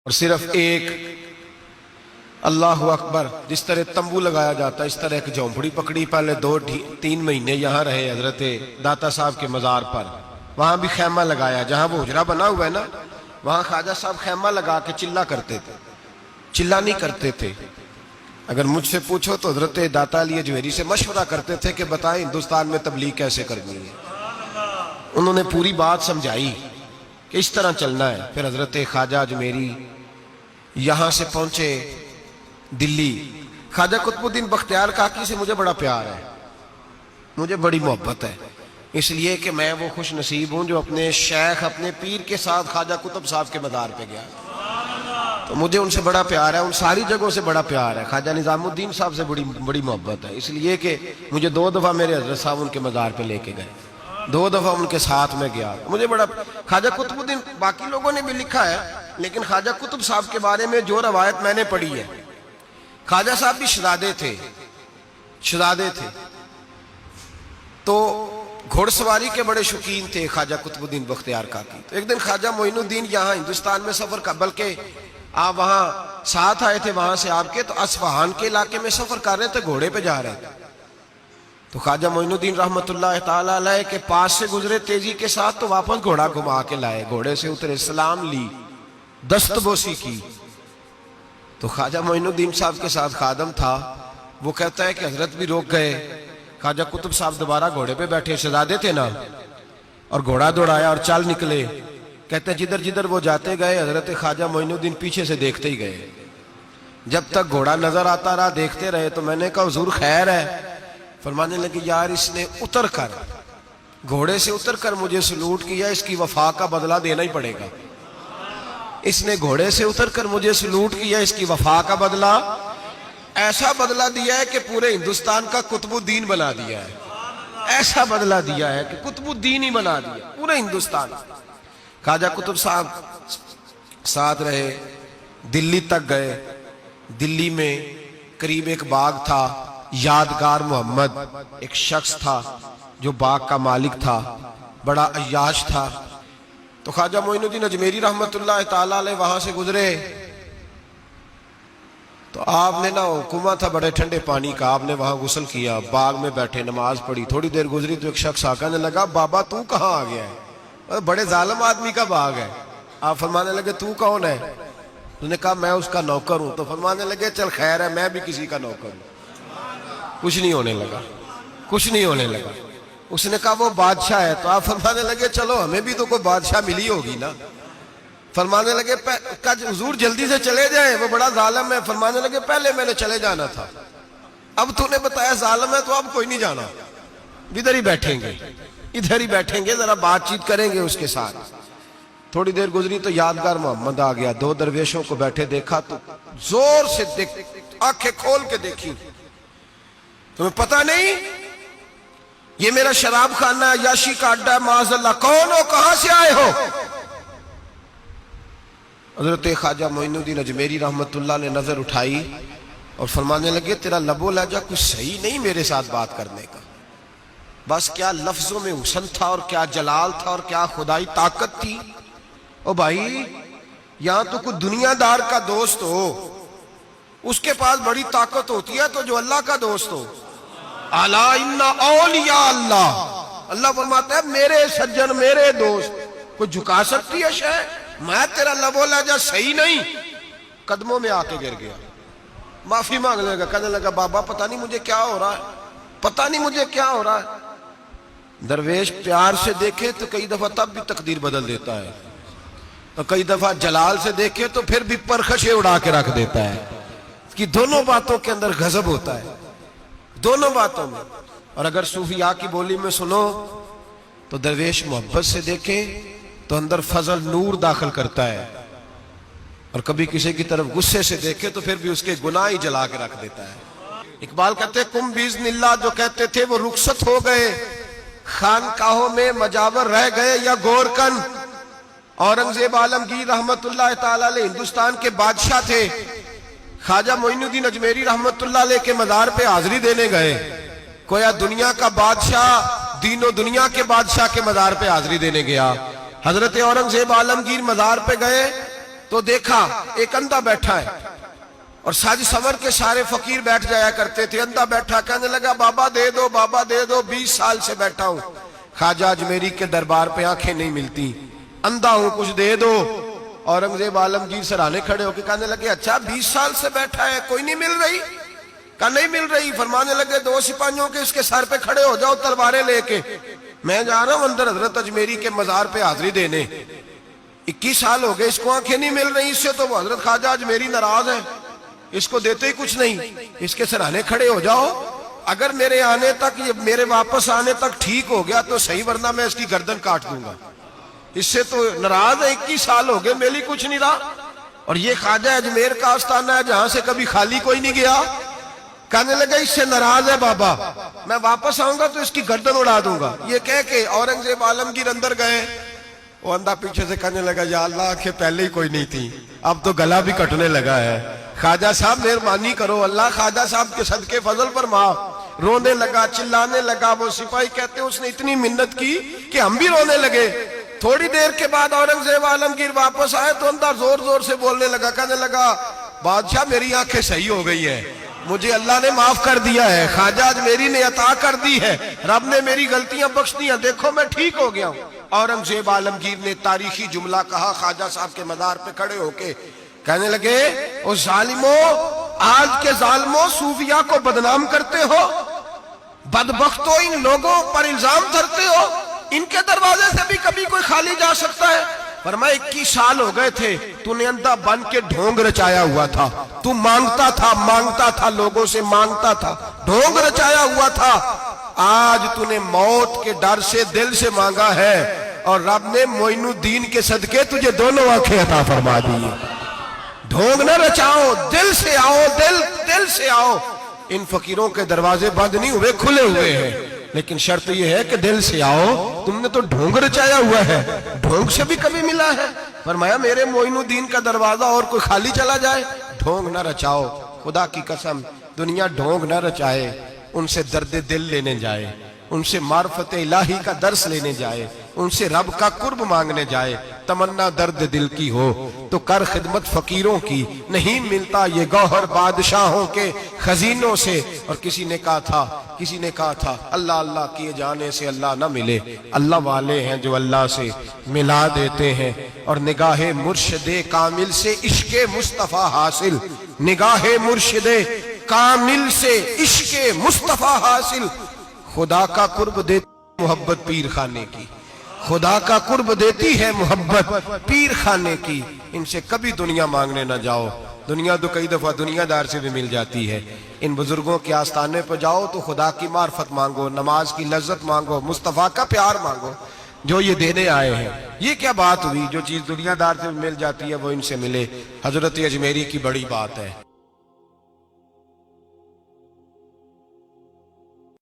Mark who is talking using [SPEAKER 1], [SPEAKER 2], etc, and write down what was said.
[SPEAKER 1] اور صرف ایک اللہ اکبر جس طرح تمبو لگایا جاتا ہے اس طرح ایک جھونپڑی پکڑی، پہلے 2-3 مہینے یہاں رہے حضرت داتا صاحب کے مزار پر، وہاں بھی خیمہ لگایا، جہاں وہ حجرہ بنا ہوا ہے نا وہاں خواجہ صاحب خیمہ لگا کے چلا کرتے تھے، چلا نہیں کرتے تھے۔ اگر مجھ سے پوچھو تو حضرت داتا علی اجمیری سے مشورہ کرتے تھے کہ بتائیں ہندوستان میں تبلیغ کیسے کرنی ہے، انہوں نے پوری بات سمجھائی کہ اس طرح چلنا ہے۔ پھر حضرت خواجہ اجمیری یہاں سے پہنچے دلی۔ خواجہ قطب الدین بختیار کاکی سے مجھے بڑا پیار ہے، مجھے بڑی محبت ہے، اس لیے کہ میں وہ خوش نصیب ہوں جو اپنے شیخ اپنے پیر کے ساتھ خواجہ قطب صاحب کے مزار پہ گیا، تو مجھے ان سے بڑا پیار ہے، ان ساری جگہوں سے بڑا پیار ہے۔ خواجہ نظام الدین صاحب سے بڑی محبت ہے، اس لیے کہ مجھے 2 دفعہ میرے حضرت صاحب ان کے مزار پہ لے کے گئے، 2 دفعہ ان کے ساتھ میں گیا، مجھے بڑا خواجہ قطب الدین، باقی لوگوں نے بھی لکھا ہے لیکن خواجہ قطب صاحب کے بارے میں جو روایت میں نے پڑھی ہے، خواجہ صاحب بھی شہزادے تھے تو گھوڑ سواری کے بڑے شوقین تھے خواجہ قطب الدین بختیار کاکی۔ تو ایک دن خواجہ معین الدین یہاں ہندوستان میں سفر کا، بلکہ آپ وہاں ساتھ آئے تھے وہاں سے آپ کے، تو اصفہان کے علاقے میں سفر کر رہے تھے، گھوڑے پہ جا رہے تھے، تو خواجہ معین الدین رحمت اللہ تعالیٰ علیہ کے پاس سے گزرے تیزی کے ساتھ، تو واپس گھوڑا گھما کے لائے، گھوڑے سے اترے، سلام لی، دست بوسی کی، تو خواجہ معین الدین صاحب کے ساتھ خادم تھا، وہ کہتا ہے کہ حضرت بھی روک گئے، خواجہ قطب صاحب دوبارہ گھوڑے پہ بیٹھے، شہزادے تھے نا، اور گھوڑا دوڑایا اور چل نکلے، کہتے ہیں جدھر جدھر وہ جاتے گئے حضرت خواجہ معین الدین پیچھے سے دیکھتے ہی گئے، جب تک گھوڑا نظر آتا رہا دیکھتے رہے، تو میں نے کہا حضور خیر ہے؟ فرمانے لگے یار اس نے اتر کر، گھوڑے سے اتر کر مجھے سلوٹ کیا، اس کی وفا کا بدلہ دینا ہی پڑے گا، اس نے گھوڑے سے اتر کر مجھے سلوٹ کیا، اس کی وفا کا بدلہ ایسا بدلہ دیا ہے کہ پورے ہندوستان کا قطب الدین بنا دیا ہے، ایسا بدلہ دیا ہے کہ قطب الدین ہی بنا دیا پورے ہندوستان۔ خواجہ قطب صاحب ساتھ رہے، دلی تک گئے، دلی میں قریب ایک باغ تھا، یادگار محمد ایک شخص تھا جو باغ کا مالک تھا، بڑا عیاش تھا، تو خواجہ معین الدین اجمیری رحمت اللہ تعالیٰ علیہ وہاں سے گزرے، تو آپ نے نا حکومت تھا بڑے ٹھنڈے پانی کا، آپ نے وہاں غسل کیا، باغ میں بیٹھے نماز پڑھی، تھوڑی دیر گزری تو ایک شخص آنے لگا، بابا تو کہاں آ گیا ہے؟ بڑے ظالم آدمی کا باغ ہے۔ آپ فرمانے لگے تو کون ہے؟ انہوں نے کہا میں اس کا نوکر ہوں، تو فرمانے لگے چل خیر ہے میں بھی کسی کا نوکر ہوں۔ کچھ نہیں ہونے لگا، اس نے کہا وہ بادشاہ ہے، تو آپ فرمانے لگے چلو ہمیں بھی تو کوئی بادشاہ ملی ہوگی نا۔ فرمانے لگے حضور جلدی سے چلے جائیں وہ بڑا ظالم ہے، فرمانے لگے پہلے میں نے چلے جانا تھا، اب تو نے بتایا ظالم ہے تو اب کوئی نہیں جانا، ادھر ہی بیٹھیں گے ذرا بات چیت کریں گے اس کے ساتھ۔ تھوڑی دیر گزری تو یادگار محمد آ گیا، 2 درویشوں کو بیٹھے دیکھا تو زور سے آنکھیں کھول کے دیکھی، تمہیں پتہ نہیں یہ میرا شراب خانہ ہے، عیاشی کا اڈا ہے، معاذ اللہ، کون ہو کہاں سے آئے ہو؟ حضرت خواجہ معین الدین اجمیری رحمت اللہ نے نظر اٹھائی اور فرمانے لگے تیرا لب و لہجہ کچھ صحیح نہیں میرے ساتھ بات کرنے کا، بس کیا لفظوں میں حسن تھا اور کیا جلال تھا اور کیا خدائی طاقت تھی۔ او بھائی یہاں تو کوئی دنیا دار کا دوست ہو اس کے پاس بڑی طاقت ہوتی ہے، تو جو اللہ کا دوست ہو، الا ان اولیاء اللہ فرماتا ہے میرے سجن میرے دوست، کوئی جھکا سکتی ہے شے؟ میں تیرا لب و لہجہ صحیح نہیں، قدموں میں آ کے گر گیا، معافی مانگنے لگا، کہنے لگا بابا پتہ نہیں مجھے کیا ہو رہا ہے، درویش پیار سے دیکھے تو کئی دفعہ تب بھی تقدیر بدل دیتا ہے، اور کئی دفعہ جلال سے دیکھے تو پھر بھی پرخشے اڑا کے رکھ دیتا ہے، کہ دونوں باتوں کے اندر غضب ہوتا ہے، دونوں باتوں میں۔ اور اگر صوفیاء کی بولی میں سنو تو درویش محبت سے دیکھے تو اندر فضل نور داخل کرتا ہے، اور کبھی کسی کی طرف غصے سے دیکھے تو پھر بھی اس کے گناہ ہی جلا کے رکھ دیتا ہے۔ اقبال کہتے ہیں کم باذن اللہ جو کہتے تھے وہ رخصت ہو گئے، خانقاہوں میں مجاور رہ گئے یا گورکن۔ اورنگزیب عالمگیر رحمت اللہ تعالیٰ علیہ ہندوستان کے بادشاہ تھے، خواجہ معین الدین اجمیری رحمت اللہ علیہ کے مزار پہ حاضری دینے گئے، کویا دنیا کا بادشاہ دین و دنیا کے بادشاہ کے مزار پہ حاضری دینے گیا۔ حضرت اورنگزیب عالمگیر مزار پہ گئے تو دیکھا ایک اندھا بیٹھا ہے اور ساج سمر کے سارے فقیر بیٹھ جایا کرتے تھے. اندھا بیٹھا کہنے لگا بابا دے دو بابا دے دو, 20 سال سے بیٹھا ہوں خواجہ اجمیری کے دربار پہ آنکھیں نہیں ملتی, اندھا ہوں کچھ دے دو. اورنگزیب عالمگیر سرانے کھڑے ہو کے کہنے لگے اچھا 20 سال سے بیٹھا ہے کوئی نہیں مل رہی؟ کہا نہیں مل رہی. فرمانے لگے 2 سپاہیوں کے اس کے سر پہ کھڑے ہو جاؤ تلواریں لے کے, میں جا رہا ہوں اندر حضرت اجمیری کے مزار پہ حاضری دینے. 21 سال ہو گئے اس کو آنکھیں نہیں مل رہی, اس سے تو وہ حضرت خواجہ اجمیری ناراض ہے, اس کو دیتے ہی کچھ نہیں, اس کے سرانے کھڑے ہو جاؤ. اگر میرے آنے تک میرے واپس آنے تک ٹھیک ہو گیا تو صحیح, ورنہ میں اس کی گردن کاٹ دوں گا. اس سے تو ناراض ہے, 21 سال ہو گئے میلی کچھ نہیں رہا. اور یہ خواجہ اجمیر کا آستانہ ہے جہاں سے کبھی خالی کوئی نہیں گیا. کہنے لگا اس سے ناراض ہے بابا, میں واپس آؤں گا تو اس کی گردن اڑا دوں گا. یہ کہہ کے اورنگزیب عالمگیر اندر گئے. وہ اندھا پیچھے سے کہنے لگا یا اللہ آنکھیں پہلے ہی کوئی نہیں تھی, اب تو گلا بھی کٹنے لگا ہے. خواجہ صاحب مہربانی کرو, اللہ خواجہ صاحب کے صدقے فضل پر معاف. رونے لگا چلانے لگا. وہ سپاہی کہتے ہیں اس نے اتنی منت کی کہ ہم بھی رونے لگے. تھوڑی دیر کے بعد اورنگزیب عالمگیر واپس آئے تو اندھا زور زور سے بولنے لگا, کہنے لگا بادشاہ میری آنکھیں صحیح ہو گئی ہیں, مجھے اللہ نے معاف کر دیا ہے, خواجہ اجمیری نے عطا کر دی ہے, رب نے میری غلطیاں بخش دی ہیں, دیکھو میں ٹھیک ہو گیا ہوں. اورنگزیب عالمگیر نے تاریخی جملہ کہا خواجہ صاحب کے مزار پہ کھڑے ہو کے, کہنے لگے او ظالمو, آج کے ظالموں صوفیاء کو بدنام کرتے ہو, بدبختوں ان لوگوں پر الزام دھرتے ہو, ان کے دروازے سے بھی کبھی کوئی خالی جا سکتا ہے؟ فرمایا 21 سال ہو گئے تھے, تو نے اندھا بن کے ڈھونگ رچایا ہوا تھا, تو مانگتا تھا لوگوں سے مانگتا تھا, ڈھونگ رچایا ہوا تھا. آج تو نے موت کے ڈر سے دل سے مانگا ہے اور رب نے معین الدین کے صدقے تجھے دونوں آنکھیں عطا فرما دی. ڈھونگ نہ رچاؤ, دل سے آؤ, دل سے آؤ. ان فقیروں کے دروازے بند نہیں ہوئے, کھلے ہوئے ہیں, لیکن شرط یہ ہے کہ دل سے آؤ. تم نے تو ڈھونگ رچایا ہوا ہے, ڈھونگ سے بھی کبھی ملا ہے؟ فرمایا میرے معین الدین کا دروازہ اور کوئی خالی چلا جائے؟ ڈھونگ نہ رچاؤ, خدا کی قسم دنیا ڈھونگ نہ رچائے, ان سے درد دل لینے جائے, ان سے معرفت الہی کا درس لینے جائے, ان سے رب کا قرب مانگنے جائے. تمنا درد دل کی ہو تو کر خدمت فقیروں کی, نہیں ملتا یہ گوہر بادشاہوں کے خزینوں سے. اور کسی نے کہا تھا اللہ اللہ کیے جانے سے اللہ نہ ملے, اللہ والے ہیں جو اللہ سے ملا دیتے ہیں. اور نگاہ مرشد کامل سے عشق مصطفیٰ حاصل, نگاہ مرشد کامل سے عشق مصطفیٰ حاصل. خدا کا قرب دیتی محبت پیر خانے کی, خدا کا قرب دیتی ہے محبت پیر خانے کی. ان سے کبھی دنیا مانگنے نہ جاؤ, دنیا تو کئی دفعہ دنیا دار سے بھی مل جاتی ہے. ان بزرگوں کے آستانے پہ جاؤ تو خدا کی معرفت مانگو, نماز کی لذت مانگو, مصطفیٰ کا پیار مانگو جو یہ دینے آئے ہیں. یہ کیا بات ہوئی, جو چیز دنیا دار سے مل جاتی ہے وہ ان سے ملے. حضرت اجمیری کی بڑی بات ہے.